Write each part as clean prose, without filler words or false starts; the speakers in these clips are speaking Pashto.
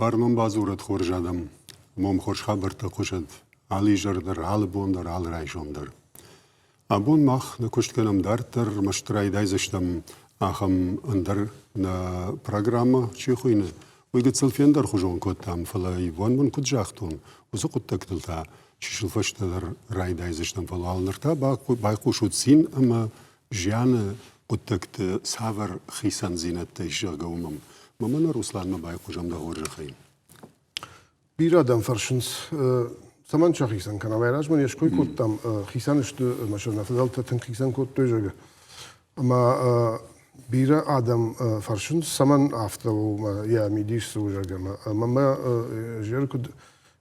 Barman bazurat khorjadam, mom khosh khabar ta khoshad, ali jardar, al bondar, al rajondar. Abon mach na kusht kanam dartar, mashtrai daizashtam acham andar na programma chikhuine. ويقد سلفين در خجون كتام فلا يبون من كت جاختون وزو كت تكتلتا شيشل فشت در راي دايزشتم فلا النرتا باقو شود سين أما جيان كت تكت سافر خيسان زينت تيشيغ قومم ممن روسلان ما باقو جام ده ورج خيم بيرا دم فرشنس سمان شا خيسان كان ويراج من يشكوي كتام خيسان اشتو مشرنا فضلتا تن خيسان كت توجه أما بيرا آدم فرشن سمن أفتو يا ميديش سوجا ما جير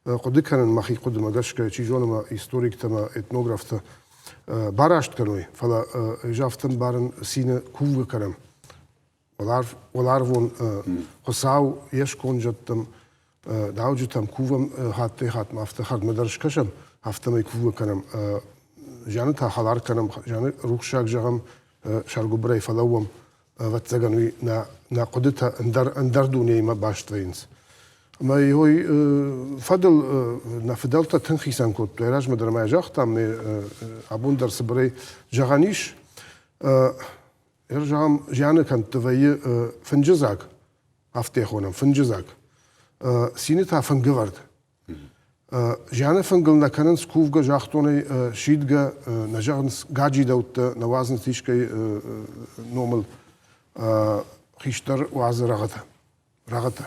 قد كان مخي قد ما جاش كيجون ما هيستوريك تما إتنوغراف تا باراشت كانوي فلا جافتن بارن سينة كوفة كرم والعرفون خساو يش كونجتم داوجتم كوفة هات ما أفتخر مدرش كشم هفته ما كوفة كرم جانت حلار كرم جان روخشاك جام شارجو براي فلاوم واتزغنوي نا قدتها اندر دوني ما باشت وينس ما يهوي فضل نا فضلتا تنخيسان كوت ويراج مدر ما جاختا مي ابون در سبري جغانيش يرجعم جانا كانت تفاي فنجزاك افتي خونم فنجزاك سينتا فنجورد جانا فنجلنا كانن سكوفغا جاختوني شيدغا نجاغنس غاجي دوت نوازن تيشكي نورمال خيشتر وعز رغته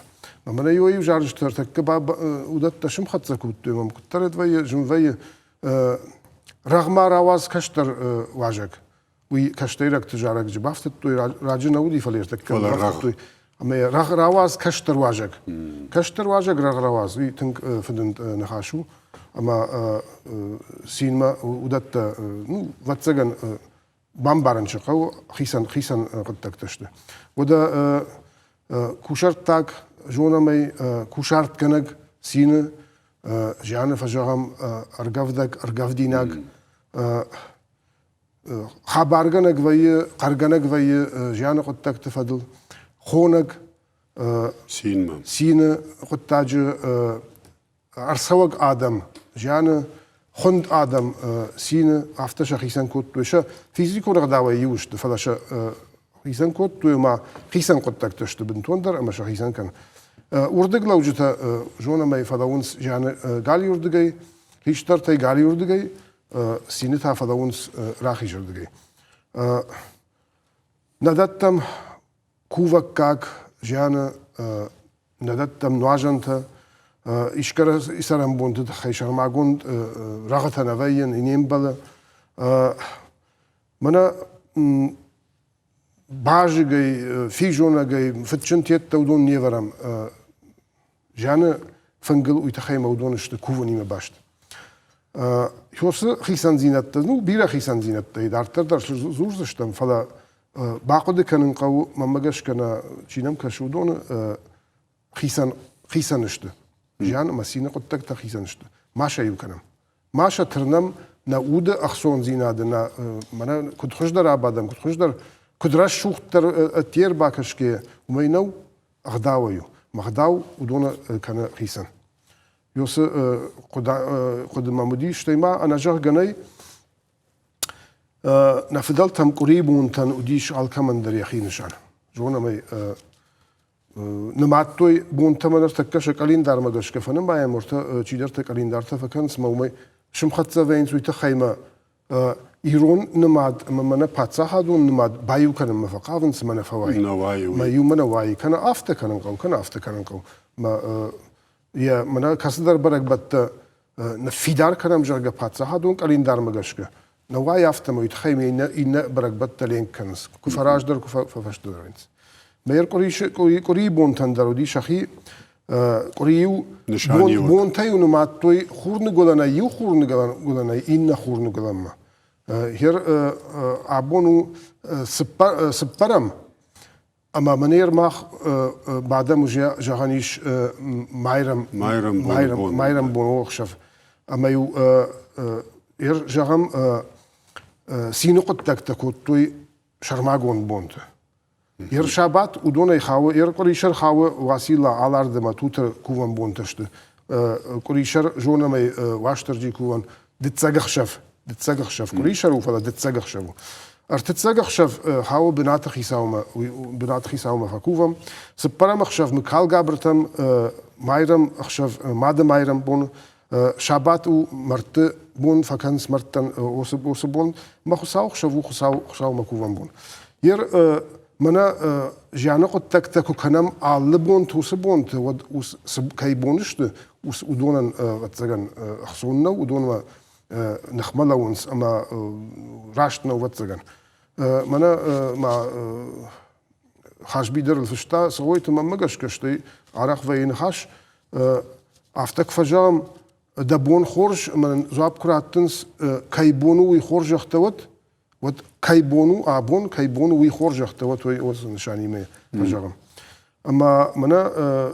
ما من يوي جارجتر تكبا ودت تشم خطزك وتم كتر دوي جنوي رغم راواز كشتر واجك وي كشتيرك تجارك جبافت توي راجنا ودي فليرتك توي اما رغ راواز كشتر واجك رغ راواز وي تنك فدن نخاشو اما سينما ودت نو واتزغن بامبارن شقو خيسان قد تكتشته ودا كوشرت تاك جونا مي كوشارت كنك سينه جانا فجاهم ارغافدك ارغافديناك خبارغنك وي قرغنك وي جانا قد تكتفدل خونك سينه قد تاج ارسوق ادم جانا خند آدم سینه افتش خیسان کود تویشه فیزیکو رقداوی یوشت فلاش خیسان کود توی ما خیسان کود تکتشت بنتون در اما خیسان کن وردگ لوجتا جونا ما فلاونس جان گالی وردگی هیچتر تای گالی وردگی سینه تا فلاونس راخی جردگی ندتم کووکاک جان ندتم نواجنتا إشكر إسرائيل بوند خيشر معجون رغتنا وين إنيم بلا منا باج جاي في جونا جاي فتشن تيت تودون نيفرم جانا فنجل ويتخيل مودون إشت كوفني ما باشت يوصل خيسان زينت نو بيرا خيسان زينت دارتر در زور زشتم فلا باقود كان قو ما جاش كنا شينام كشودون خيسان إشت جان مسينة قد تك خيسانشت ماشا يمكنم ماشا ترنم نعود أخصون زينادنا منا كنت خوش در آبادم كنت خوش در كنت راش شوخ تر تير باكش كي وما ينو أغداويو مغداو ودونا كان خيسان يوس قد ماموديش تيما أنا جاه جناي نفضلتم قريبون تن وديش على كمان در يخينشان جونا مي نماتوي بون تمنر تكش قلين دار مدش كفنم بايا مرتا چيدر تقلين دار تفكن سمومي شمخت وين سويت خيمه ايرون نماد ممن باتسا هادون نماد بايو كان مفقاون سمن فواي ما يومن واي كان افته كان قو ما يا منا كسدر برك بت نفيدار كان مجرغ باتسا هادون قلين دار مدش نواي افته ما يتخيمه ان برك بت لين كنس كفراج در كففش درنس مير قري بون تندرو دي شخي قريو بون تايو نماتوي خورن غلنا يو خورن غلنا إن خورن غلما هير عبونو سبرم أما منير ماخ بعد مجا جهانيش مايرم بون وخشف أما يو هير جهام سينو قد تكتكوتوي شرماغون بونت Ир шабат удонай хавы, ир куришар хавы васила алардыма тута куван бонташты. Куришар жонамай ваштарджи куван дитсагахшав. Куришар уфала дитсагахшаву. Артитсагахшав хавы бинатах исаума факувам. Сапарамахшав микал габртам майрам ахшав мада майрам бон. Шабат у марты бон факан смартан осы бон. Махусаух шаву макувам бон. Ир мана жана qottакта куканам аллы бон тусы бон вот ус кай бонышты ус удонан ватсаган ахсунна удонма нахмалаунс ама раштна ватсаган мана ма хашбидер фшта сойт мамагашка что арах вейн хаш автак фажам да бон хорж ман запкратынс кай бону и хоржахтават вот кайбону абон кайбону уи хоржахта вот ой оз нишани ме жагам ама мана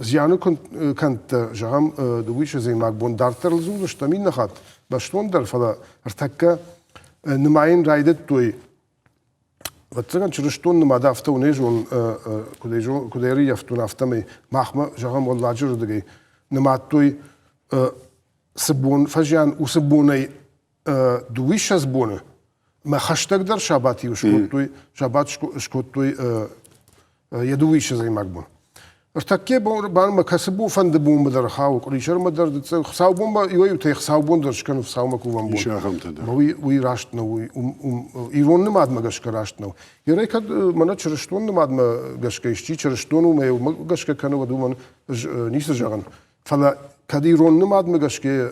зяну кант жагам дуиш зей мак бон дартер зул штамин нахат баштондер фала артакка нмайн райдет той вот цаган чрштон нмада афта унежон кудери афтун афтами махма жагам walлажыр деге нмат той сбон фажан усбонай дуиш азбоны ما خشتك در شباتی و شبات شکوتوی یدویش زی مقبول. ارتکیه بان ما کسبو فند بوم بدر خاو کلیشر مدر دت خاو بوم با یوی تیخ خاو بون درش کنه خاو مکوام بون. شاخم تدا. وی راشت نو ایران نماد مگش کراشت نو. یه کد من چرشتون نماد مگش کیشتی چرشتونو ما مگش کنه و دومان نیست جاگن. فلا کدی ایران نماد مگش که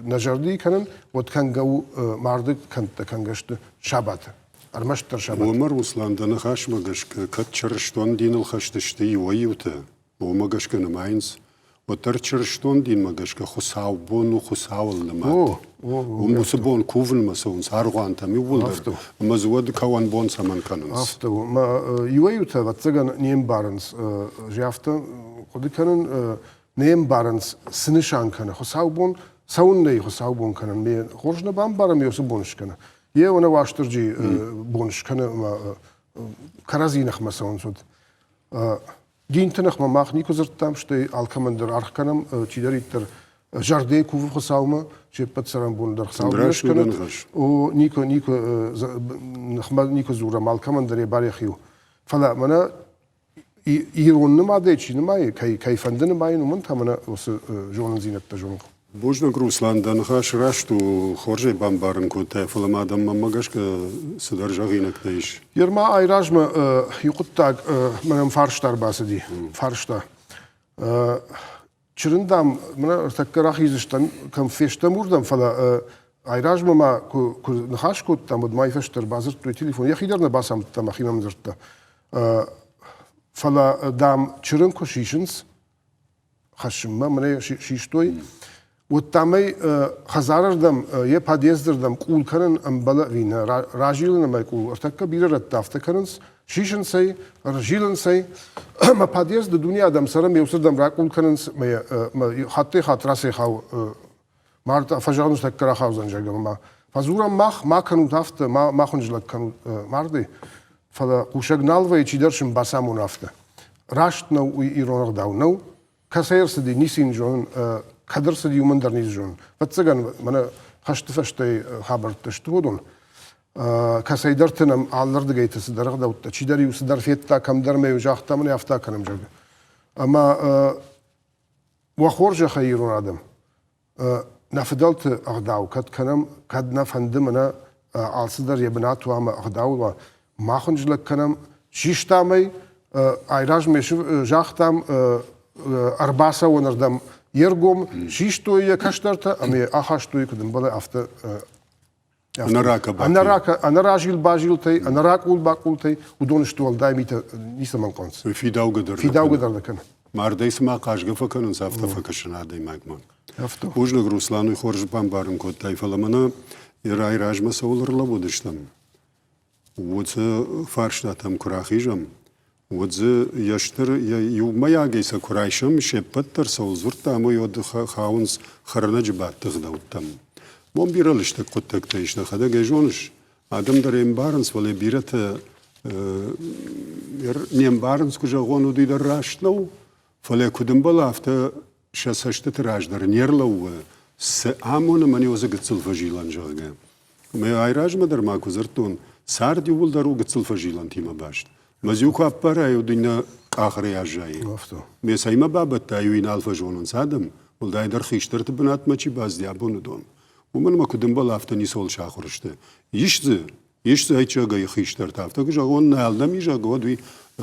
نجاردی کنن ود کن جو مرد کن گشت شبات. ارمشتر شبات. عمر وصلندن خش مگش که کد چرشتون دینل خشتشتی ویوته. و مگش که نماینس و تر چرشتون دین مگش که خساو بون و خساول نماد. و مسبون کوفن مسونس هرگوان تامی ولدر. مزود کوان بون سامان کننس. افتو ما یویوته واتسگان نیم بارنس جافته خودی کنن نیم بارنس سنشان کنه خساو بون ساون نی خساو بون کنن می خورش نبام بارم یوسف بونش کنه. یه اون واشترجی بونش کنه ما کرازی نخم ساون شد. گینتنخ ما ماخ نیکو زرتام شتی آلکامندر آرخ کنم چیداری تر جرده کوف خساوما چه پت سرم بون در خساومش کنه. و نیکو نخم نیکو زورا آلکامندر باری خیو. فلا منا ایران نماده چی نمایی کی فندن نمایی نمون تا منا وس جون زینت تجون. Божна Русландан хаш рашту хорже бамбарн коте фламадам мамагаш ка съдържагинак тейш. Ерма айражма юқуттаг манам фарштар басади фаршта. Чирындам мана таккарах изштан кам фештам урдам фала айражма ма ку нахаш коттам од май фештар базар той телефон. Я хидарна басам там ахимам зрта. Фала дам чирын кошишинс хашимма мана шиштой وتامي خزارردم یه پادیزدردم کول کنن ام بالا وینا راجیلن ما کول ارتکا بیره رتافت کننس شیشن سی راجیلن سی ما پادیز دنیا دم سرم یوسردم را کول کننس ما خطی خاطر سی خاو مارت فجانوس تکرا خاو زنجگم ما فزورم ما کنو تافت ما خنجلک کنو ماردی فلا قوشگنال و چی درشم باسامون افته راشت نو ایران داو نو کسیر سدی نیسین جون کدر سدی اومن در نیز جون. واتسگان من خشت فشته خبر تشتودون. کسی درتنم آلر دگیت سدرگ داوت. چی داری وسدر فیتا کم در می وجاخت من یافتا کنم جگ. اما وخورج خیرون آدم. نفدلت اغداو کد کنم کد نفندم من آلسدر یبنات و ام اغداو و ما خنجلک کنم شیشتامی ایراج میش جاختم ارباسا و نردم یرگم شیش توی کشترتا امی آخاش توی کدوم بالا افته انا راجیل باجیل تی انا راکول باکول تی و دونش توال دایمیت نیست من کنس فیداو گدر دکن مردیس ما قاشگه فکرن سافته فکرشن عادی مگمان افته بوجنگ روسلانوی خورج بامبارن کود تای فلمانا یرای راج مسئول رلا بودشتم وچه فرشتم کراخیجم وزه یشتر یوم یاگیس کرایشم شپتر سوزورت اما یود خاونس خرنج بات تغداوتم مم بیرالشت قطعه تیش نخدا گیجونش آدم در این بارنس ولی بیرت نیم بارنس کجا غونو دی در راشتلو فلی کدوم بالافته شسشت تراج در نیرلو آمون منی وزه گتسل فجیلان جاگه ما ایراج مدر ما کزرتون ساردی ول درو گتسل فجیلان تیما باشد مزیو کو اپرای و دینا آخری آجایی میسای ما بابت تایوین آلفا جونن سادم ول دای در خیشتر تبنات ما چی باز دیابون دون و من ما کدوم بالافته نیسول شاخورشته یشته هیچ جایی خیشتر تافته که جوان نالدم یجا گودی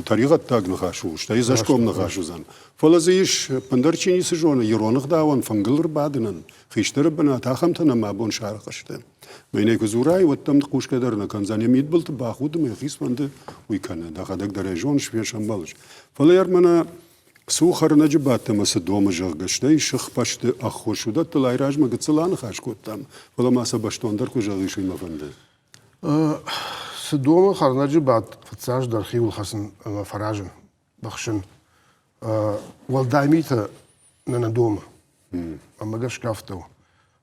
طریقت تاگ نخاشوش تا یزش کم نخاشوزن فلزیش پندرچینی سجون یرونق داون فنگلر بعدنن خیشتر بنات هم تنم مابون شارقشته مینه که زورای وقتم نقوش کدر نکن زنی مید بلت باخود میخیس منده ویکنه داخل در جون شویشم بالش فلیر منا سوخر نجبات مس دوم جاگشته شخ پشت اخوشوده تلایراج مگتسلان خاش کتم ولی ما سبشتون در کجایشی مفنده سدوم خرناجي بعد فتساج درخي والخسن فراجن بخشن والدايميتا نندوم اما قش كافتو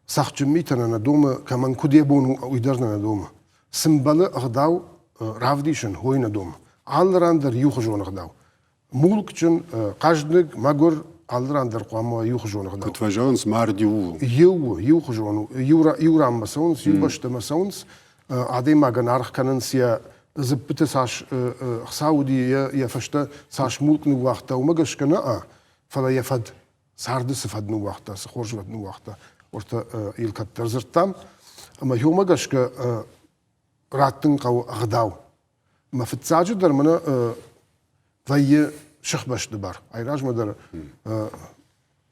ساخت ميتا نندوم كمان كودي بون ويدرنا ندوم سمبل اغداو رافديشن هوي ندوم алрандер юхжон гдав мулкчин каждык магор алрандер қома юхжон гдав кутважонс мардиу юхжон юрам масонс юбашта масонс عادي ما جنارخ كانن سيا زبطة ساش سعودي يا فشتا ساش ملك نو وقتا وما جش كنا فلا يفد سارد سفد نو وقتا سخورج ود نو وقتا ورتا يلكتر زرتام اما يوم ما جش ك راتن قو غداو ما في التساجد در منا في شخبش دبر عيراج مدر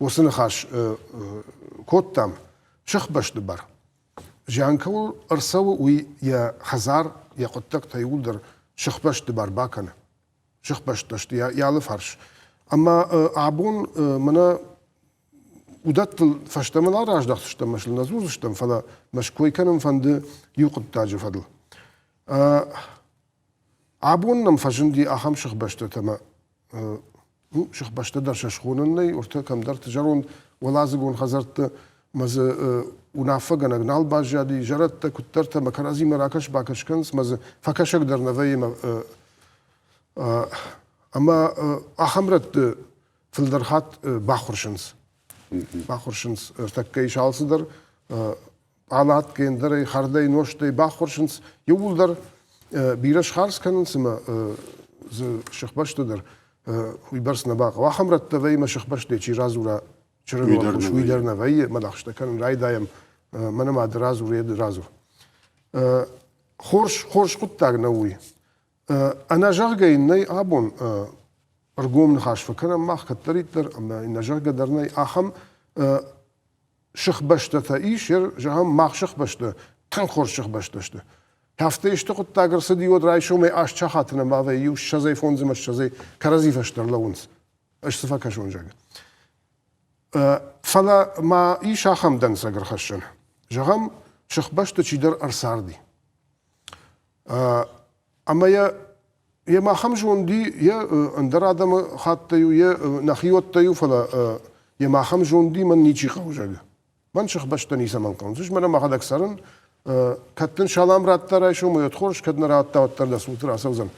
وسن خاش كوتام شخبش دبر جانكول أرسو وي يا خزار يا قطك تيقول در شخبش دبر باكنا شخبش تشت يا لفرش أما عبون منا ودت فشتم لا راج دخت شتم مش النزوز شتم فلا مش كوي كانم فند يوقد تاج فضل عبون نم فشن دي أهم شخبش تما شخبش تدر شخونني ورتا كم در تجارون ولا زقون خزرت مز ونافقنا نال باجادي جرت كترت مكرازي مراكش باكش كنس مز فكشك در نفي اما احمرت في الدرخات باخرشنس ارتكي شالصدر آلات كين دري خردي نوشتي باخرشنس يقول در بيرش خارس كنس ما شخبشت در ويبرس نباق واحمرت تفي ما شخبشت دي رازورا شرن شويدر نفي مدخشت كان راي دايم من ما درازو ريد درازو خورش قد تاج نوي انا جرجي ني ابون ارجوم نخاش فكنا ما كتريتر اما ان جرجا درني اخم شخ بشت ايشر جهم ما شخ بشت كان خورش شخ بشت هفتهش قد تاج رصدي ود راي شو ما اش چخاتنا ما في يو شزي فونز مش شزي كرازي فشتر لونس اش صفا كشون جاك فلا ما ايش اخم دن سجر خشن جهم شخبشت تشيدر ارساردي اما يا ما خمجون دي يا اندر ادم خاطيو يا نخيوتيو فلا يا ما خمجون دي من نيجي خوجا من شخبشت نيسا من قنزش من ما هذا اكثرن كتن شالام راتر شو ما يدخلش كدنا راتا وتر دسوتر اسوزن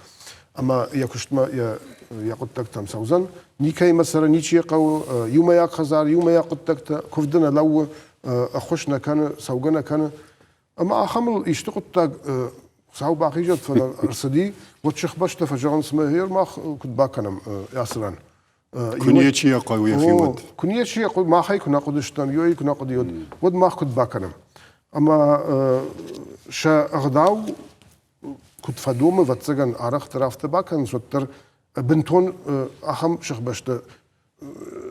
اما يا كشت ما يا قدك تم سوزن نيكاي مثلا نيجي قو يوم يا خزار يوم يا قدك كفدنا لو اخشنا كان سوقنا كان اما اخمل يشتقط ساو باقي جت فلا ارصدي وتشخبشت فجانس مهير ما كنت باكنم ياسران كنيتشي قوي في ود كنيتشي قوي ما حي كنا قدشتن يوي كنا قد يود ود ما كنت باكنم اما شا اغداو كنت فدوم وتسجن عرق ترافت باكن سوتر بنتون اهم شخبشت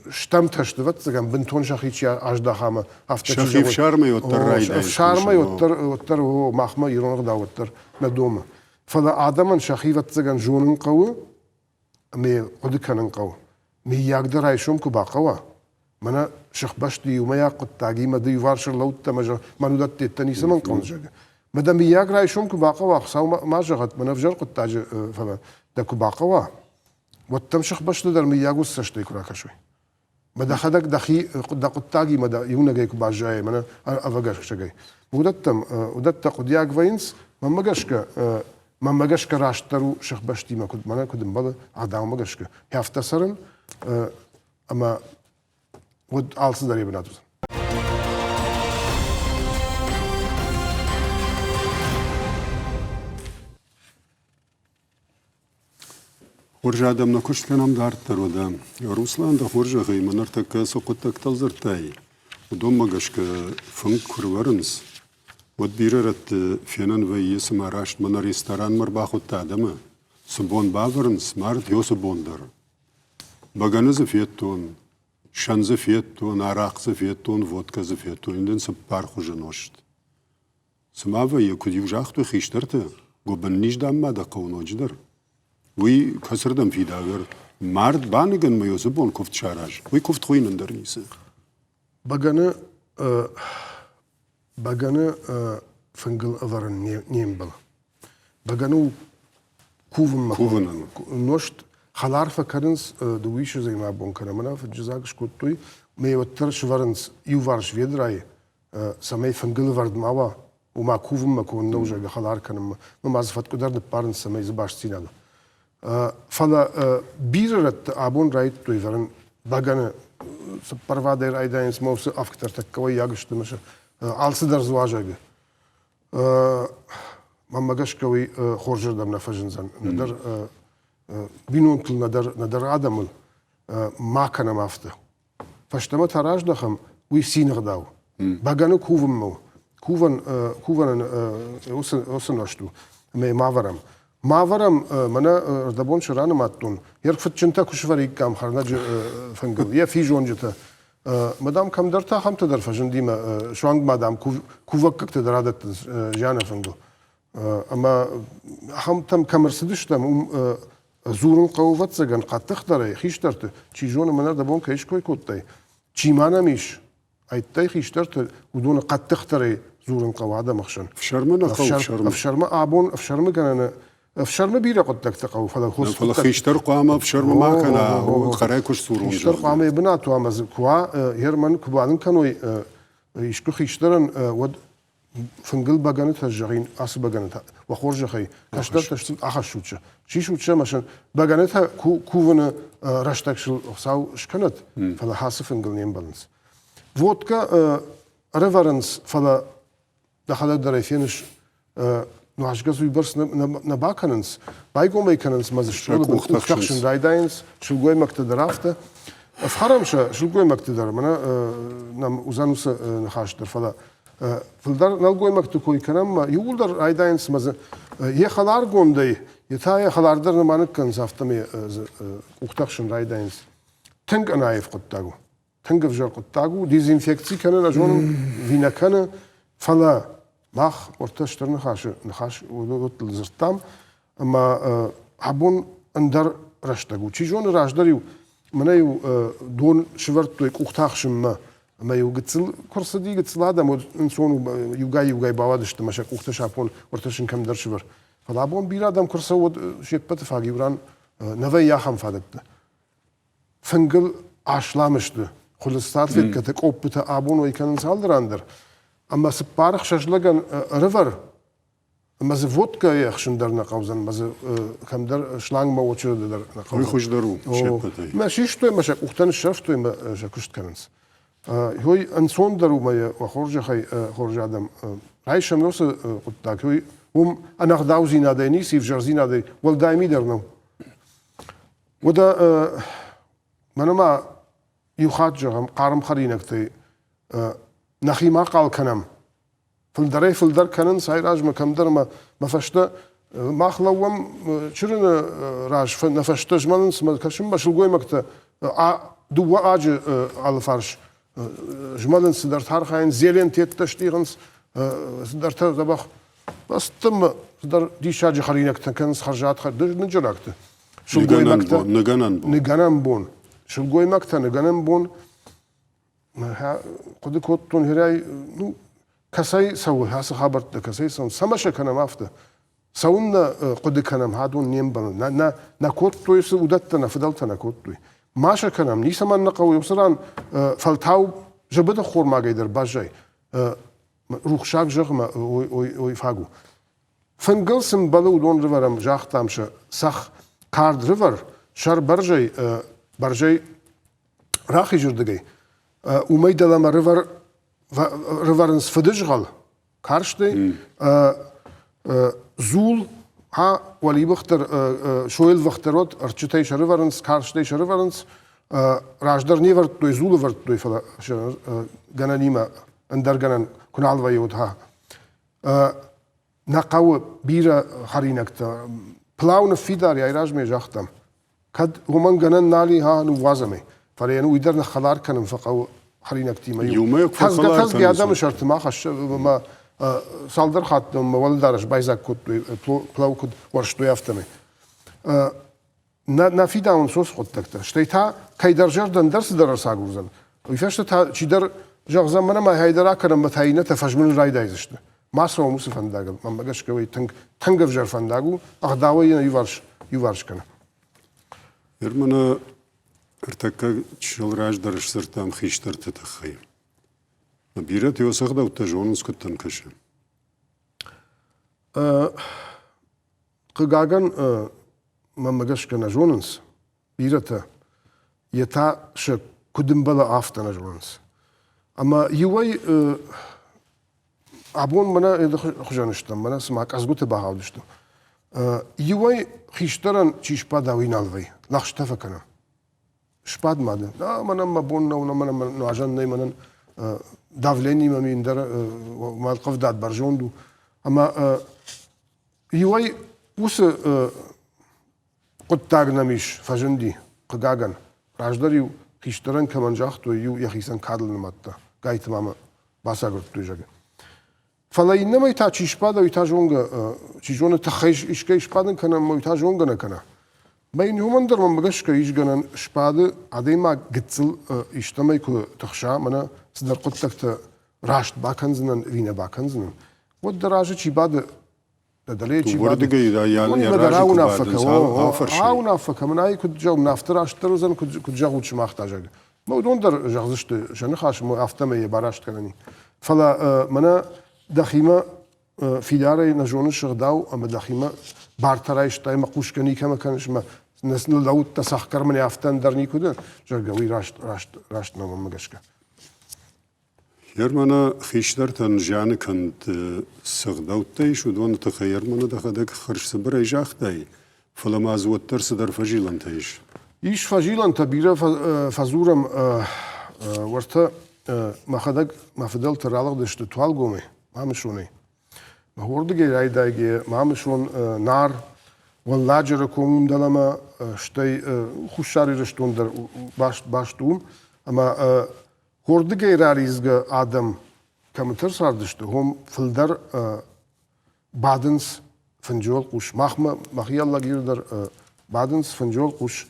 شتمتشت وتسجن بنتون شخيتشي اجدا خامه شخيف شارمه يوتر رايد شارمه يوتر هو مخمه يرون غدا وتر ندومه فلا ادم شخيف وتسجن جونن قوه مي قد كان قوه مي يقدر يشوم كبا قوه منا شخبشتي وما يقد تاجي ما دي وارش لو تمجا منودت تاني سمن قنجه مدام يقرا يشوم كبا قوه خصو ما جغت من افجر قد تاج فلا دك با قوه وتم شخبشت در مي يقول سشتي كرا كشوي مدا خدك دخي قد تاجي مدا يونا جاي كبا جاي منا افجر شجاي ودتم قد ياق فينس ما مجشك ما مگشک راشترو شخ باشتی ما کد منا کدم بالا عدام مگشک هفته سرن اما ود آلس داری بناتوز خورج آدم نکشت کنم دارت رودا روسلان دا خورج خی منرتک سقطک تلزرتای و دوم مگشک فنگ کرورنس ود بیررت فینن و یسم راشت من رستوران مر باخود تادمه سبون باورنس مرد یو سبون در بگنز فیتون شنز فیتون عراق فیتون ودکا فیتون ایندن سب پار خوش نوشت سماوه یکودی وجاختو خیشترته گوبن نیش دام ما دا قونوج در وی کسردم فیداگر مرد بانگن میوزه بون کفت شاراج وی کفت خوینن در نیسه بگنه فنگل اورن نیمبل بگنه کوون نوشت خلار فکرنس دویش زی ما بون کنم انا فجزاگش کتوی میوتر شورنس یووارش ویدرای سمی فنگل ورد ماوا و ما کوون مکون نوجا خلار کنم ما مازفت کدر نپارن سمی زباش سیناده فلا بیررت آبون رایت توی ورن بگنه پروادر ایدانس موس افکتر تکوی یاگشت مشه آلس در زواجه ما مگش کوی خورجر دم نفجنزن ندر بینونتل ندر آدمل ما کنم افته فشتما تراج دخم وی سینغ داو بگنه کوون مو کوون اوسناشتو می ماورم منا دبون شرانه ماتون يرفت جنتا كشفري كام خرناج فنجل يا في جون جتا مدام كم درتا هم تدر فجن ديما شوانج مدام كوفك تدر عادت جانا فنجل اما هم تم كمرسدش تم زورن قوات زغن قد تختار خيشترت چي جون منا دبون كيش كوي كوتاي چي مانا ميش اي تاي خيشترت ودون قد تختار زورن قواده مخشن فشرمنا قو افشرما ابون افشرما كان افشرما بيرا قد تقو فلا خوس فلا خيشتر قام افشرما ما كان وخرايكش سورون خيشتر قام بناتو امز كوا يرمن كبالن كانوا يشكو خيشترن ود فنقل بغنت الجرين اس بغنت وخرج خي كشتر تشت اخشوتش شي شوتش مشان بغنت كوفن رشتكشل ساو شكنت فلا حاسف فنقل نيم بالانس فودكا ريفرنس فلا دخل دريفينش نواشجز ويبرس نباكننس بايقوم بيكننس ماز الشغل بوختخشن رايداينس شلقوي مكتدرافته افخرمش شلقوي مكتدر منا نم وزانوس نخاشتر فلا فلدر نلقوي مكتكوي كنم يولدر رايداينس ماز يخلار قوندي يتاي خلار در نمانك كنس افتمي وختخشن رايداينس تنك انايف قطاغو تنك فجر قطاغو ديزينفكسي كان نجون فينا كان فلا ماخ ورتشتر نخاش ودوت الزرتام اما حبون اندر رشتگو چی جون راشدریو منایو دون شورتو یک اختاخشم ما یو گتسل کرسدی گتسل آدم انسانو یوگای باوادشت مشک اختش حبون ورتشن کم در شور فلا حبون بیر آدم کرسه ود شیت بتفاقی وران نوی یاخم فادت فنگل عشلامشت خلصات فيك كتقوب بتا آبون ويكن سالدر اندر اما سبارخ شجلگن ريفر اما ز vodka يخشن در نقوزن مز كم در شلانگ ما وچر در نقوزن خوش درو شبتي ماشي شتو ماشي اختن شرفتو ما شكشت كننس هوي انسون درو ما وخرج خي خرج ادم رايش نوس قطاك هوي هم انا خداوزينا ديني سيف جرزينا دي ول دايمي درنو ودا منما يخاط جرم قارم خرينكتي نخي ما قال كنم فلدر كنن سايراج ما كم در ما فشتا ما خلوم شرن راج نفشتا جمالن سما كشم باشلقوي مكتا دوا اج على فرش جمالن سدر تارخين زيلين تيت تشتيغنس سدر تبخ بس تم سدر دي شاج خرينكتا كنس خرجات خد نجراكتا شلقوي مكتا نغنن بون شلقوي مكتا نغنن بون قد كنتون هراي نو كسي سوي هاس خبرت كسي سمشة كنا مافته سونا قد كنام هادون نيمبل نا كوتو يس ودتنا فضلتنا كوتو ماشا كنام نيسا من نقوي بصران فلتاو جبد خور ما قيدر باجي روخ شاك جغ ما ويفاقو فنگل سمبل ودون رورم جاختم شه سخ کارد رور شر برجی راخی جردگی امید دلم رورنس فدجغل کارشته زول ها ولی بختر شویل وقترات ارچتای شرورنس کارشته شرورنس راجدر نیورد دوی زول ورد دوی فلا گنانیما اندرگنان کنال ویود ها نقاو بیرا خرینکتا پلاون فیدار یا راجمی جاختم کد ومن گنان نالی ها نوازمی فریانو ویدر نخلار کنم فقاو خرینکتی ما یومک فخلار تزگی آدم شرط ما خش ما سالدر خاتم ولدارش بایزک کد پلاو کد ورش دوی افتمی نفیدا اون سوس خود تکتا شتیتا کی درجر درس درس آگوزن ویفشت تا چی در جغزم من ما هیدرا کنم بتاینه تفجمن رای دایزشته ماسو موسی فنداگل من بگش کوی تنگ فجر فنداگو اخداوی یوارش کنه يرمنا ارتكا شل راج درش سرتام خيشتر تتخيل بيرت يوسخ ده وتجونس كنتن كشه قاعن ما مجش كنا جونس بيرته يتا ش كدم بلا آفتنا جونس اما يوي عبون منا خجانشتم منا سماك ازغوت باهاودشتم يوي خيشترن چيش بادا وينالوي لاخش تفكنا شپاد ماده لا من ما بون و من نواجن نی من دافلینی من در مال قفدات برجوندو اما يوي وس قد تاغنمش فجندي قاغن راجدريو خيشترن كمان جاختو يو يخيسن كادل نماتا گاي تمام باساغت توجاگه فلا انما يتا چيشپادا يتا جونغ چيجونه تخيش اشكي شپادن كنا مو يتا جونغ نكنا بين يومن در من بگش که ایش گنن شپاد عدیما گتسل اشتمای کو تخشا منا صدر قد تكت راشت باکنزنن وینه باکنزنن و دراجه چی باد دلیل چی باد اون مدراو نافکه او نافکه من ای کد جو نافتر اشتر زن کد جو چ مختاجه مودون در جغزشت جن خاش مو افتمه براشت کننی فلا منا دخیمه فیداره نجونش غداو اما دخیمه بارترایش تای مقوش کنی کم کنش ما نسل لو تسخر من افتن در نیکودن جرگوی راشت نام مگشکه يرمنا خيشتر تنجان كنت سغدوتي شو دون تخير من دخدك خرج سبر ايجاختي فلما زوتر صدر فجيلن تيش ايش فجيلن تبيره فزورم ورته ما خدك ما فضلت رالغ دشت توال قومي ما مشوني ما هوردگي رايدايگي ما مشون نار واللاجر كوم دلما شتي خوشاري رشتون در باشتوم اما هوردگي راريزگ آدم كمتر ساردشتو هم فلدر بادنس فنجول قوش مخي الله گير در بادنس فنجول قوش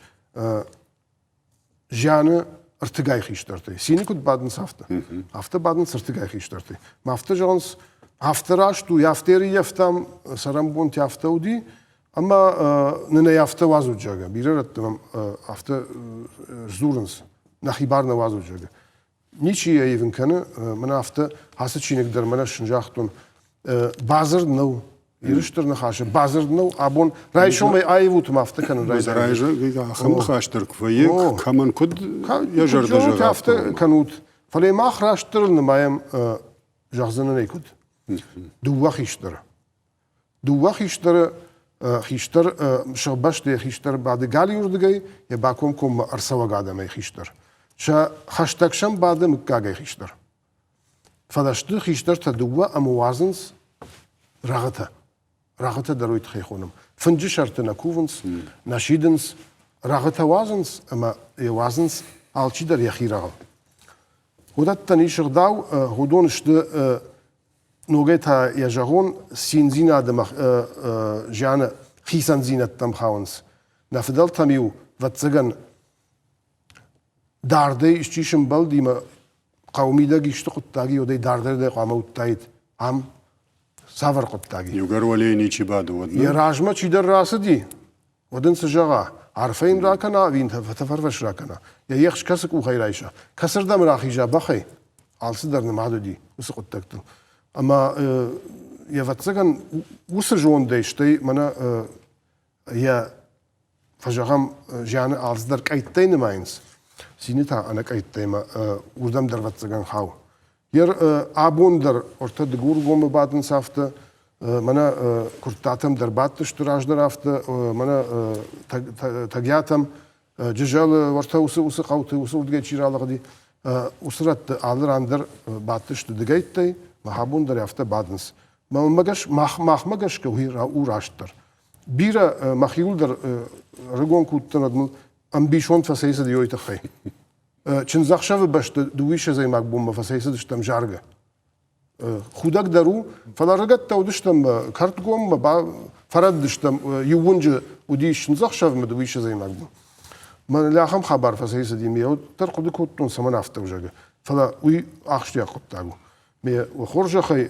جانه ارتقای خیشترتی سینی کد بادنس هفته بادنس ارتقای خیشترتی ما هفته جانس هفته راش تو یافتری یافتم سرم بونت یافته ودی اما نه یافته وازو جاگه بیرتم هفته زورنس نخیبار نوازو جاگه نیچی ایون کنه من هفته هست چینک در من شنجاختون بازار نو يرشتر نخاشه بازار نو ابون رايشوم اي ووت مافته كان رايجا خم خاشتر كفيك كمان كد يجر دجا كافته كانوت فلي ما خراشتر نمايم جازن نيكود دو خيشتر خيشتر شبش دي خيشتر بعد قال يردگي يباكم كم ارسوا قاعده ما خيشتر شا خشتكشم بعد مكاغي خيشتر فداشت خيشتر تدوا اموازنس رغته درويت خيخونم فنج شرط نكوفنس ناشيدنس رغته وازنس اما يوازنس alçı der yaxirağı. Hudat niş gdaw hudon işte nogeta yajagon sinzina de jana khisan zinat tam khawns. Nafdal tamiu vatsagan darde işçişim baldima qawmida gişti quttagi oday darde de qamut tayit am سافر قطاقي يقر وليني شباد ودنا يا راجمة شيدر راسدي ودن سجغا عارفين راكنا وين فتفرفش راكنا يا يخش كسك وخير عيشة كسر دم راخي جا بخي على صدر نمعدو دي بس قطاقتو اما يفتزغن وسجون ديشتي منا يا فجأهم جانا أصدر كايتين ماينز سينتا أنا كايتين ما وردم در فتزغن خاو ير آبون در ارتا دگور گوم بعدن سافته منا كرتاتم در باتش تراج در افته منا تاجاتم ججال ورتا وس قوت وس ودگي چيراله دي وسرت آلر اندر باتش دگيتي محابون در افته بعدنس ما مگش مخ مگش که هی او راشتر بیره مخیول در رگون کوتندم امبیشون فسیس دیویت خی چن زخشاو باشد دویش زی مقبوم فسیس دشتم جارگه خودک درو فلا رگت تو دشتم کارت گوم با فرد دشتم یونج ودیش زخشاو مدویش زی مقبوم من لاهم خبر فسیس دیمیو تر خود کوتون سمن افته وجگه فلا وی اخشیا کوتاگو می وخرج خی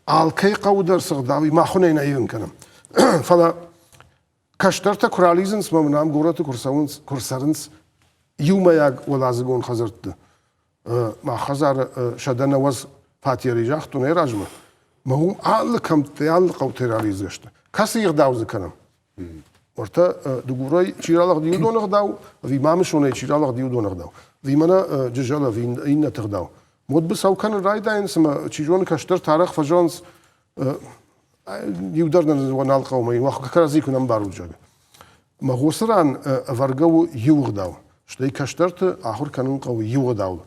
آلكي قودر سغداوي ما خنينا ينكنم فلا كشترتا كوراليزنس ما منام غورات كورسارنس يوما ياغ ولازغون خزرت ما خزر شدنا وز فاتيري جاختو نيراجما ما هم آلكم تيال قوتيراليزشت كاسي يغداوز كنم ورتا دغوري چيرالغ ديو دون غداو في مامشونه چيرالغ ديو دون غداو في منا ججالا في ان تغداو مود بساو كان رايدا انسما چيجون كشتر تاريخ فجونس يودرن ونال قومي واخ كرازي كنم باروجا ما غوسران افرغو يوغداو شتي كشترت اخر كانون قوي يوغداو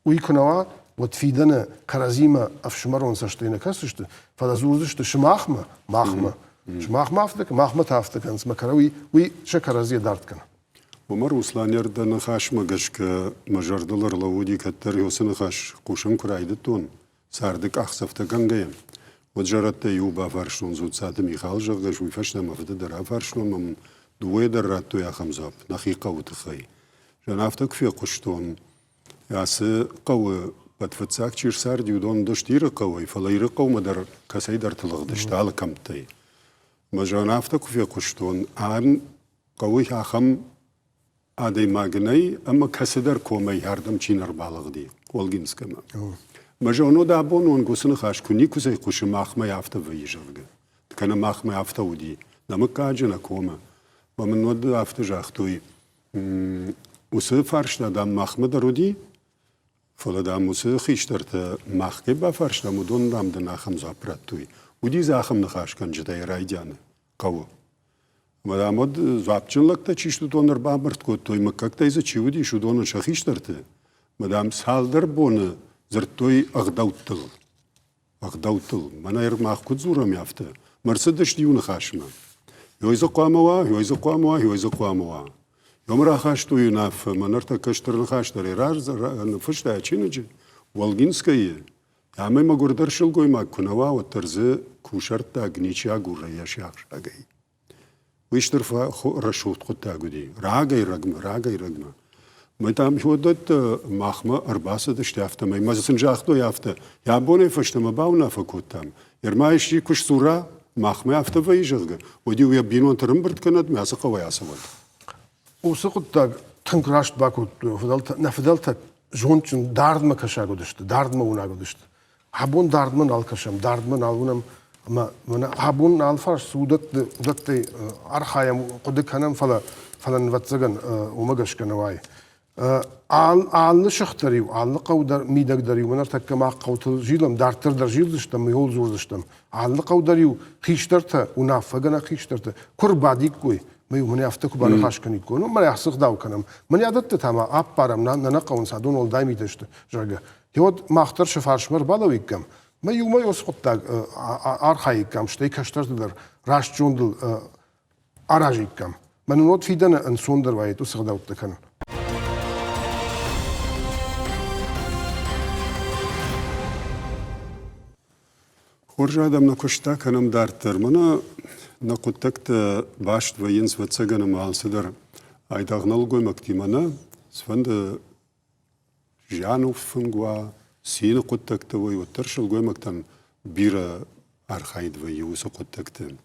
ويكنوا وتفيدنا كرازيما افشمرون سشتينا كسشت فلازوزشت شماخما ماخما شماخما افتك ماخما تافتك انس مكروي وي شكرازي دارت كان عمر وسلانير د نخاش مگش که مجردلر لودی کتر یوسن خاش قوشم کرایدتون ساردک اخسفته گنگیم و جرات یوبا فرشون زود ساعت میخال جغش وی فشت مفته در فرشون مم دوی در راتو یا خمزاب نخیقه و تخی جنافتك في قشتون یاس قو بتفتساك چیر سار دیودون دشتیر قوی فلایر قوم در کسی در تلغ دشتال کمتی مجنافتك في قشتون آن قوی آخم آدی ماگنای اما کسی در کومی هردم چینر بالغ دی ولگینس کما مجانو دابون اون گوسن خاش کنی کسی خوش ماخما یافته ویجرگه کنه ماخما یافته ودی نمک آجنا کوما و من ود یافته جاختوی وسه فرش دادم ماخما درودی فلادام وسه خیشترت ماخی با فرش دامودون دام دناخم زاپراتوی ودی زاخم نخاش کن جدای رایجانه قو مدامد زابچنلکتا چیشتو دونر بامرت کو توی مککتا ایزا چیودی شو دونر شخیشترته مدام سالدر بونه زرتوی اغداوتل من ایر ماخکود زورم یافته مرسدش دیون خاشمه یویزا قواموا یوم را خاشتوی ناف منرتا کشتر نخاشتر ایرار نفشت اچینجی والگینسکایی یامی مگردر شلگوی ماکنوا و ترزه کوشرت اگنیچیا گوره یشیاق شاگئی ويشتر رشوت قطع جدي راجع رقم متام شو دت ماخمة أربعة دشتافته ما مثلا جاختو يافته يا بوني فشت ما باونا فكوتام يرمايش يكش صورة ماخمة يافته فيجرجع ودي ويا بينون ترمبرت كند ما سقى ويا سواد وسقط تنكراشت باكو فضلت جونتشن دارد ما كشاغو دشت دارد ما وناغو دشت حبون دارد من الكشم دارد من الونم ما حبون الفرش سودت أرخايم قدك هنم فلا نفتزغن ومجش كنواي آل نشختري وآل نقودر ميدك دري ونرتك ما قوتل جيلم دارتر در جيل دشتم يهول زور دشتم آل نقودريو خيشترته ونافقنا خيشترته كرباديك كوي ما يومني أفتكوا بانخاش كني كونو ما يحسق داو كنم من يادت تما أب بارم ننقون سادون ول دايمي دشت جرجع يود ما اختار شفارشمر بالويكم ما يوم يسقط أرخايكم شتى كشترت در راش جوندل أراجيكم من نود فيدنا أن سوندر وايد وسقداو تكن خورج آدم نکشته کنم دارتر منا نقطت باشت و ینس و تسگن مال صدر ایداغنال گوی مکتی منا سفند جانو فنگوا سين قطكت وي ترشل گوي مكتن بيرا أرخايد وي يوسو قطكت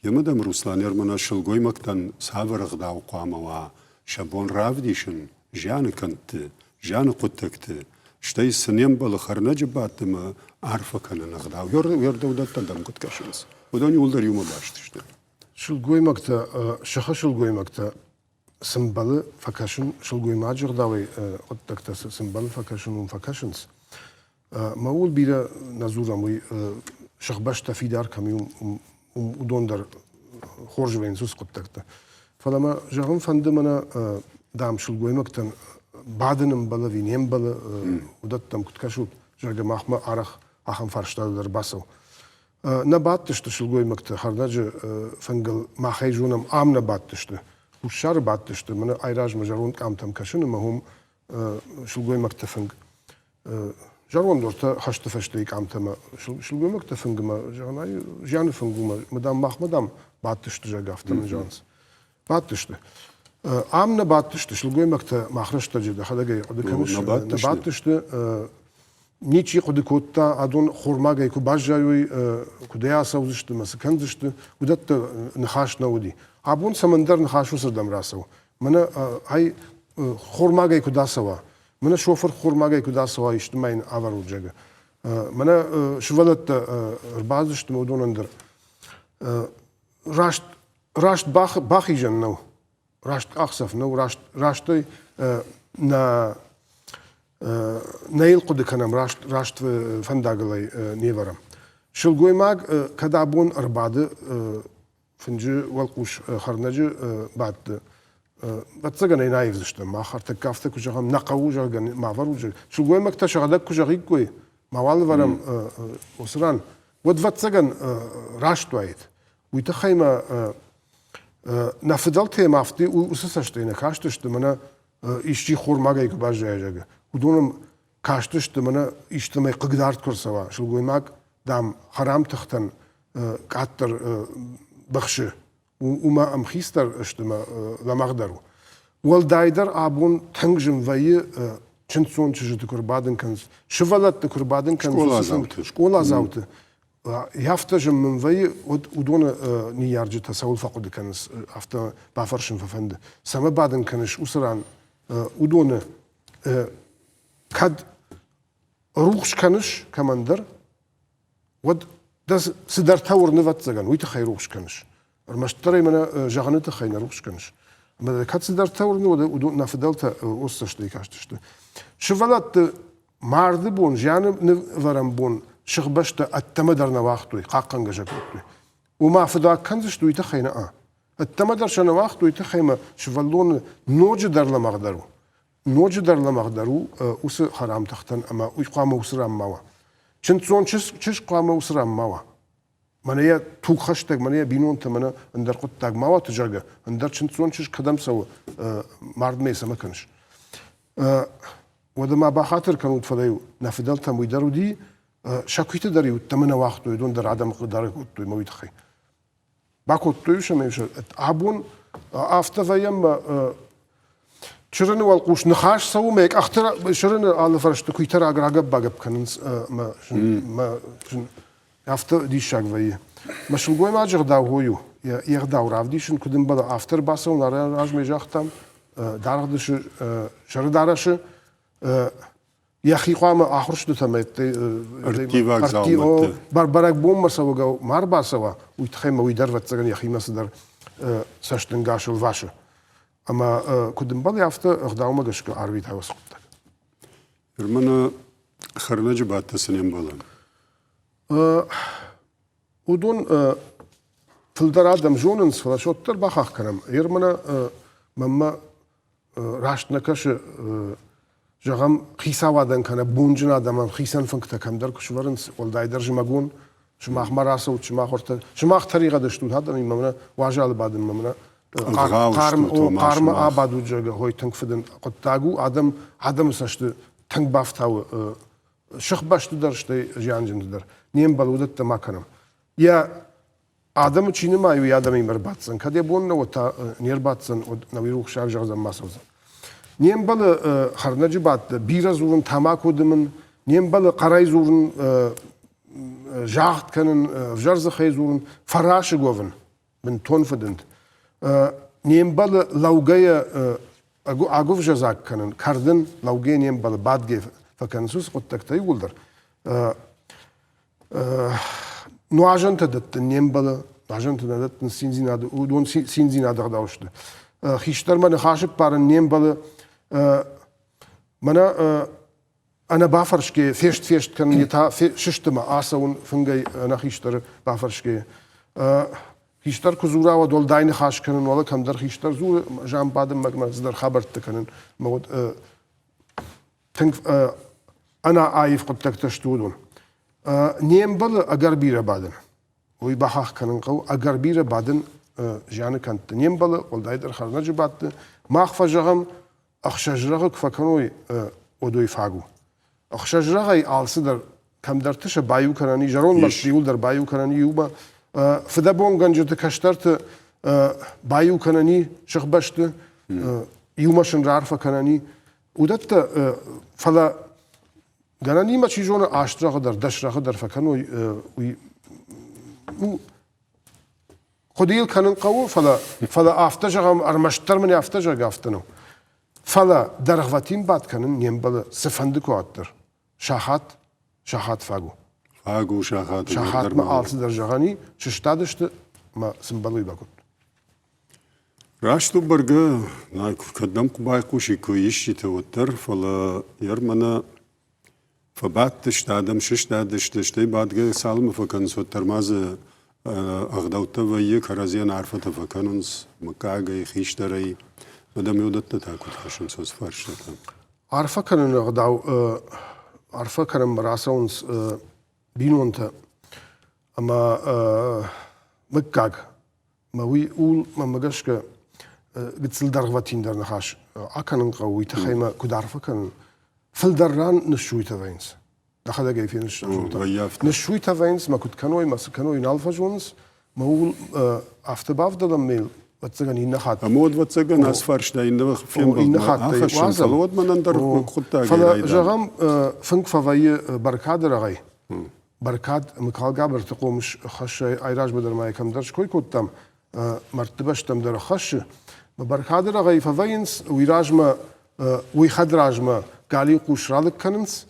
يمدم روسلان يرمنا شل گوي مكتن سابر غداو قاموا شابون رافديشن جان كنت جان قطكت شتي سنين بل خرنج بات ما عارفة كان نغدا يرد وده تدم قد كشنس ودون يولدر يوم باشتشت شلگوی مکتا شخص شلگوی مکتا سمبل فکشن شلگوی ماجر داوی قد تکتا سمبل فکشن و فکشنس ما اول بیره نزورم وی شخبش تفیدار کمی و دون در خورج بین سوس قد تکتا فلما جاهم فند منا دام شلگوی مکتن بعدنم بله وینیم بله ودتم قد کشود جرگ مخما عرق آخم فرشتاد در باسو نبات تشت شلگوی مکت خرناج فنگل ما خیجونم عام نبات تشت وشار بات تشت من ایراج مجرون کام تم کشن ما هم شلگوی مکت فنگ جرون دورت خشت فشتی کام تم شلگوی مکت فنگ ما جانای جان فنگو ما مدام مدام بات تشت جگافت من جانس بات تشت عام نبات تشت شلگوی مکت مخرج تجد خداگی عدکنش نبات تشت نيچي قد كوتا أدون خورماجي كوباجاوي كوديا سوزشت مسكنزشت ودت نخاش نودي عبون سمندر نخاشو سردم راسو من هاي خورماجي كودا سوا من شوفر خورماجي كودا سوا اجتماعين عبر وجهه من شولت ربازشت مودون اندر راشت باخي جن نو راشت أخسف نو راشتي نا نيل قد كنام راشت فنداغلي نيفرم شلگوی ماگ كدابون أربعة فنجي والقوش خرنجي بعد بتسجن نايف زشتم ما خرت كافته كجهم نقو جاغن ما فروج شلگوی ماگ تشغدك كجغي كوي ما والورم وسران ود بتسجن راشت وايد ويتخيم نفدلت مافتي وسسشتي نكاشتشت منا إشتي خور ماگي كباجي جاغ ودونم كاشتشت منا إجتماع قدرت كرسوا شلگوی ماگ دام حرام تختن كاتر بخشه وما أم خيستر اجتماع لمقدرو والدايدر آبون تنجم ويا چنسون چجت كربادن كنز شفلت كربادن كنز شكولا زاوت يافتجم من ويا ودون نيارج تساول فقد كنز أفتا بافرشن ففند سما بعدن كنش أسران ودون كاد روخش كنش كماندر ود داس سدر تاور نفت زغن ويت خير روخش كنش المشتري من جهنته خير روخش كنش اما كاد سدر تاور ودون نفدلت اوستشتي كاشتشت شفلات مارد بون جان نفرم بون شغبشت التمدر نواختو قاقن جاكوتو وما فدا كنزش ويت خينا التمدر شنو وقت ويت خيمه شفلون نوج در لمقدرو نوج در لمقدرو اوس حرام تختن اما ويقام وسرام ماوا چنتون چش قام وسرام ماوا منيا تو خشتك منيا بينون تمنا اندر قطاق ماوا تجرجه اندر چنتون چش قدم سو مرد ميسا ما كنش وده ما بخاطر كانوا تفضيو نفدلت مويدرو دي شاكويت دريو تمنا وقت يدون در عدم قدر قط مويد خي باكو تويش ما يش عبون افتا فيم شرن والقوش نخاش سو ميك اختر شرن على فرشت كويتر اگر عقب باقب كننس ما افتا دي شاك وي مشلگوي ما جغداو هويو يغداو رافديشن كدن بدا افتر باسو نار راج ميجاختم دارغدش شر دارش يخي قام اخرش تمت ارتيو بربرك بوم مسوغو مار باسوا ويتخيم ويدر وتسغن يخي مسدر ساشتن غاشل واشه اما كدن بدا افتا اخداوما گشك ارويت هوسقت يرمنا خرنج بات سنين بولن ودون فلدر ادم جوننس فلاشوتر باخ كرم يرمنا مما راشت نكش جغم خيسا وادن كان بونجن ادم خيسن فنكت كم در كشورنس ولدايدر جماغون شما مراسو شما خرت شما طريقه دشتو هذا ممنا واجال بعد ممنا قارم آبادو جگه هوی تنگ فدن قطعو آدم سشت تنگ بافتاو شخ باشت درشته جان جند در نیم بالودت ما کنم یا آدم چینه ما یو آدمی مرباتسن کدی بون نو تا نیر باتسن و نویروخ شار جغزم ماسوز نیم بال خرنجی بات بیرا زورن تماک ودمن نیم بال قرای زورن جاخت کنن جرز خی زورن فراش گوون من تون فدند نیم بال لوگای اگو جزاک کنن کردن لوگای نیم بال بعد گف فكنسوس قد تكتي ولدر نواجن تدت نيمبل نواجن تدت سينزيناد ودون سينزيناد غداوشت خيشتر من خاشب بار نيمبل منا أنا بافرش كي فيشت كان يتا ششتما آسون فنجي أنا خيشتر بافرش كي خيشتر كزورا ودول داين خاش كنن ولا كم در خيشتر زور جام بعد ما زدر خبرت كنن مود تنك أنا عايف قد تكتشتودون نيمبل أجر بيرة بعدن ويبحث كنن قو أجر بيرة بعدن جاني كانت نيمبل والدايدر خرنا جبات ما خفجهم أخشجرك فكانوا ودوي فاجو أخشجرك عالصدر كم درتش بايو كراني جرون مسيول در بايو كراني يوبا فدبون جنجت كشترت بايو كراني شخبشت يومشن رارفا كراني ودت فلا جناني ما تيجون عشرة قدر دشرة قدر فكانوا خديل كانن قو فلا أفتجهم أرمشتر من أفتجر قافتنو فلا درغواتين بعد كانن نيمبل سفندكو أكتر شاخات فاجو شاخات ما آلس درجاني ششتادشت ما سنبلوي باكون راشتو برجع نايك قدام كبايكو شيكو يشي توتر فلا يرمنا فبعد تشتادم ششتادشتشتي بعد جه سالم فكان سوتر ماز أغداوتا ويا كرازيان عارفة فكانونس مكاجي خيشتري مدام يودت تاكل خشن سوس فرش عارفة كانن أغداو عارفة كانن مراسونس بينونتا أما مكاج ما وي أول ما مجاشك قتل درغواتين در نخاش أكانن قوي تخيما كود عارفة كان فل دران نشوي تفينس دخل جاي في نشوي تفينس ما كنت كانوا ينالفا جونس ما هو أفتباف ده لما واتسجن ينخات أمود واتسجن أسفرش ده ينخات فلود من أندر خطة فلا جرام فنك فوي بركاد رغاي بركاد مكال جابر تقومش خش عيراج بدل ما يكمل درش كوي كتام مرتبش تم در خش بركاد رغاي فوينس ويراج ما ويخد راج ما قالي قوش رالك كننس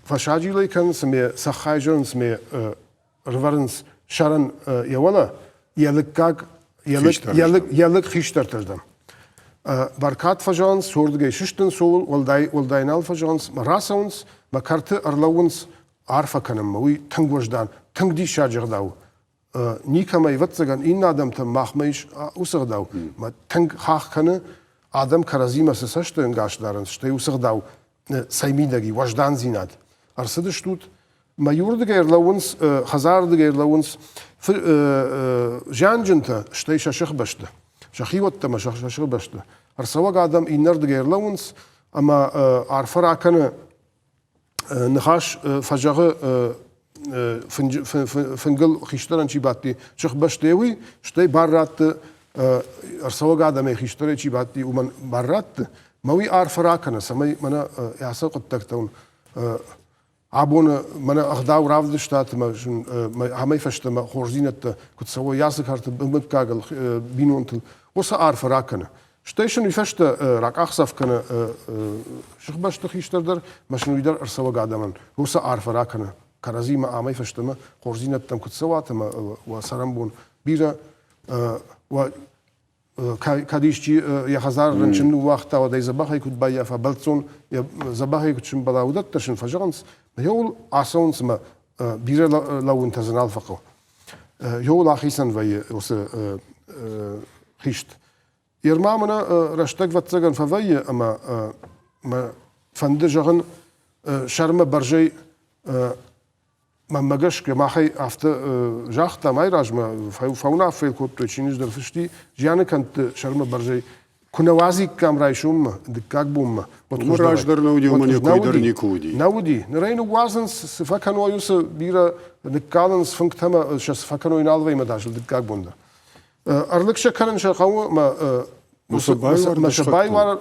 فشاجي لي كننس مي سخايجنس مي رفرنس شرن يولا يلك خيشتر تردم بركات فجانس سورد جاي ششتن سول والداينال فجانس مراسونس ما كرت أرلونس عارفة كنم موي تنگ وجدان تنگ دي شاجر داو نيكا ما يفتزغن إن آدم تم ماخميش أوسغ داو ما تنگ خاخ كنه آدم كرازيما سسشت انگاش دارن شتي أوسغ داو سايميدگي وجدان زيناد أرسدش توت ما يورد غير لونس خزار غير لونس جان جنتا شتي شخ بشته شخي وت ما شخ بشته ارسوا قادم ينرد غير لونس اما عرفرا كان نخاش فجغ فنقل خيشترن شي باتي شخ بشتيوي شتي بارات ارسوا قادم خيشتري شي باتي ومن بارات موي عرفرا كان سمي منا ياسا قد تكتون عبون منا أخداو رافد شتات ما همي فشت ما خورزينة كنت سوى ياسك هرت بمتكاغل بينونتل وسا عارف راكنا شتيشن يفشت راك أخصف كنا شخ باش تخيشتر در مشنو يدر أرسوا قاعدة من وسا عارف راكنا كرازي ما همي فشت ما خورزينة تم كنت سوى تما وسرمبون بيرا و كاديشتي يا خزار رنشنو وقتا وداي زباخي كنت بايا فبلتسون يا زباخي كنت شن بلاودت تشن فجانس يول عصونس ما بيرا لو انت زنال فقو يول اخيسن في وس خيشت يرمامنا رشتك وتسجن فوي اما ما فندجن شرم برجي ما مجاش كما حي أفت جاخت ما يراج ما فونا في الكوت تشينيش در فشتي جانا كانت شرم برجي كنا وازي كام رايشوم دكاك بوم وراج در نودي ومن يكوي در نيكودي نودي نرين وازن سفكانو يوس بيرا دكالنس فنكتما سفكانو ينالوي مداش دكاك بوندا أرلكش كان شقاو ما مشباي وار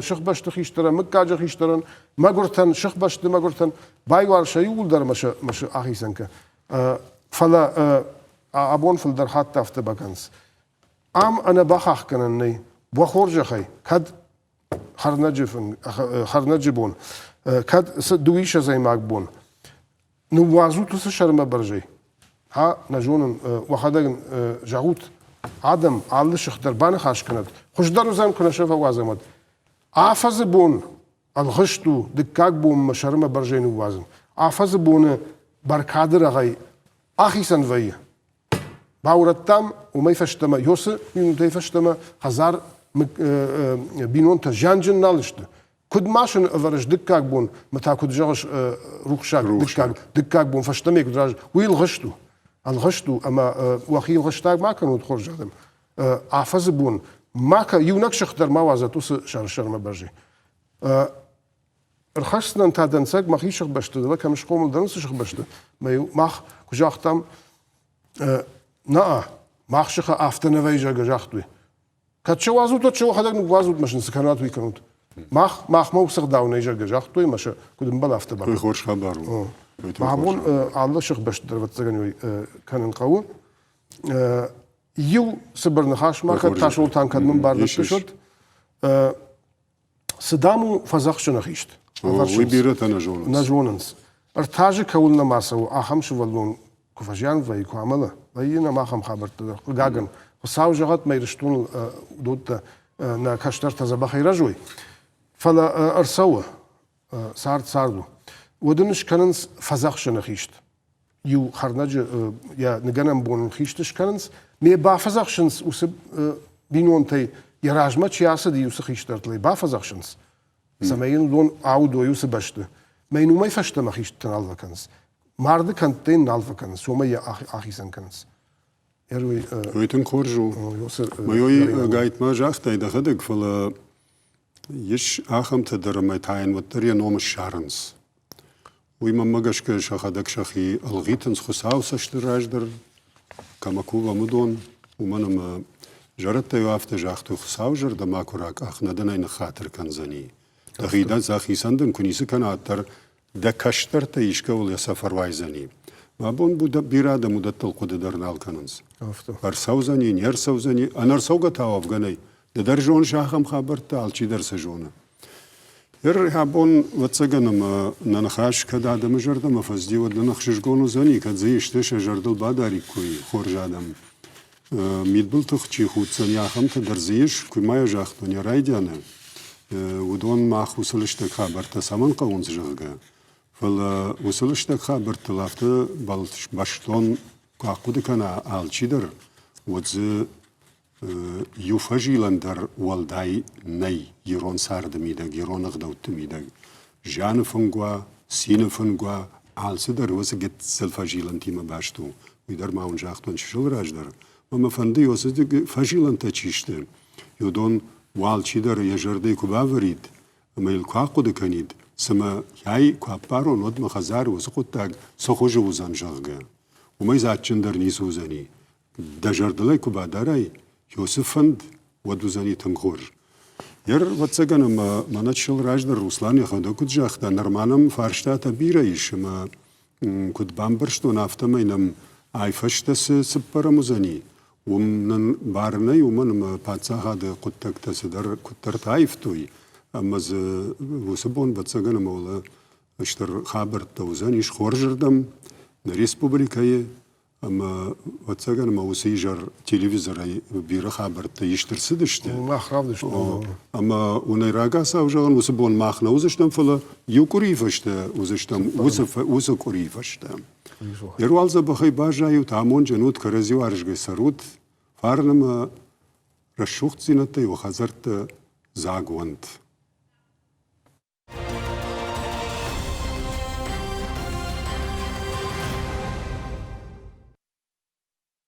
شخ باش تخيشترن مكاج خيشترن ما قرتن شخ باش ما قرتن باي وار شيول در مش أخي سنك فلا أبون في الدرحات تافت بكنس أنا بخاخ كنني بخورج خي كد خرنج بون کد س دویش از این ماگ بون نوازو تو س شرم برجی ها نجونن وخدن جاوت آدم عالش خدر بان خاش کند خوش در روزم کنه شف وازمد آفز بون الغشتو دکاک بون مشرم برجی نوازن آفز بون برکادر غی آخی سنویه باورتام وما يفشتما يوس بينو تيفشتما هزار بينون تجانجن نالشت كد ماشن افرج دكاك بون متى كد جاش روخشاك دكاك بون فشتما يكدراج ويل غشتو الغشتو اما وخيل غشتاك ما كانوا تخرج هذا عفز بون ما كان يونك شختر ما وازتوس شر ما برجي الخشنا انت دنسك ما خيش بشت ده كمش قوم دنس شخ بشت ما ماخ كجاختم نه ماخشخه افتنه ویجا گجاختوی کچه وازود تو چه خدای وازود ماشین سکنات وی کنود ماخ موسق داونه ایجا گجاختوی ماشه کدوم بال افته بار خوش خبرو معمول الله شخ باش دربت زغنوی كان قوه يو صبر نخاش ما كان تاشول تان كان من بارد بشد صدامو فزخش نخيشت وي بيرت نجوننس ارتاج كولنا ماسو اهم شو ولون كفاجان وي كامله وينا ما خم خبرت غاغن وساو جهات ما يرشتون دود نا كاشتر تزبخ يرجوي فلا ارسوه ساردو ودنش كاننس فزخش نخيشت يو خرنج يا نغنم بون خيشتش كاننس مي با فزخشنس وس بينونتي يراجما تشياس دي يوس خيشترتلي با فزخشنس سماين دون اودو يوس بشت ما ينو ما يفشت ما خيشت تنال كانس مارد كانتين نال كانس سوما يا اخي سن كانس يروي ويتن كورجو ما يوي غايت ما جاخت اي دخدك فلا يش اخم تدر ما تاين وتريا نوم شارنس ويما مغشك شخدك شخي الغيتنس خساو سشتراجدر كما كوبا مدون ومنم جرت يافت جاختو خساو جر دما كوراك اخنا دنين خاطر كنزني دغيدا زاخي سندن كنيس كناتر دا كشتر تيشكول يا سفر وايزني ما بون بودا بيرادا مدت القد درنال كننس ارسوزني نيرسوزني انرسوغا تاوفغني درجون شاخم خبرت الچي درسجونه يرهبون وتسجنم ننخاش كدا دم جردم فزدي ودنخشش جونو زني كزي اشتش جردل باداري كوي خورجادم ميدبل تخشي خود زنيا خم تدرزيش كوي ما يجاختون رايدانا ودون ما خوصلشتك خبرت سمن قونز جرجا فلا وصلشتك خبرت لافت بالش باشتون قاقود كنا الچيدر وز يفجيلندر والداي ني يرون سارد ميدك يرون غدوت ميدك جان فنغوا سين فنغوا عالسدر وسجت سلفجيلن تيما باشتو ويدر ما ونجاختون شل راجدر وما فندي وسد فجيلن تشيشت يودون والچيدر يجردي كوباوريد ما يلقاقود كنيد سما ياي كوابارو نود مخزار وسقطاق سخوج وزن جرغا وما يزاتشندر نيسوزني دجردلي كوباداراي يوسفند ودوزاني تنخور ير واتسجن ما نتشل راجدر روسلان يخدو كد جاختا نرمانم فارشتا بيريش ما كد بامبرشتو نافتما ينم عايفشتس سبرا مزاني ومن بارني ومن باتسا هذا قدتك تسدر كتر تعيفتوي اما ز وسبون باتسجن مولا اشتر خابر توزانيش خورجردم نريسبوبليكاي اما واتساقن ما وسيجر تلفزيون بيرا خبرت يشترسدشت ما خرابدش اما ونيراغا ساوجان وسبون ماخنا وزشتم فلا يوكوريفشت وزشتم وسكوريفشت يروالز بخي باجا يتامون جنود كرزي وارجي سرود فارنما رشوخت زينت وخزرت زاغوند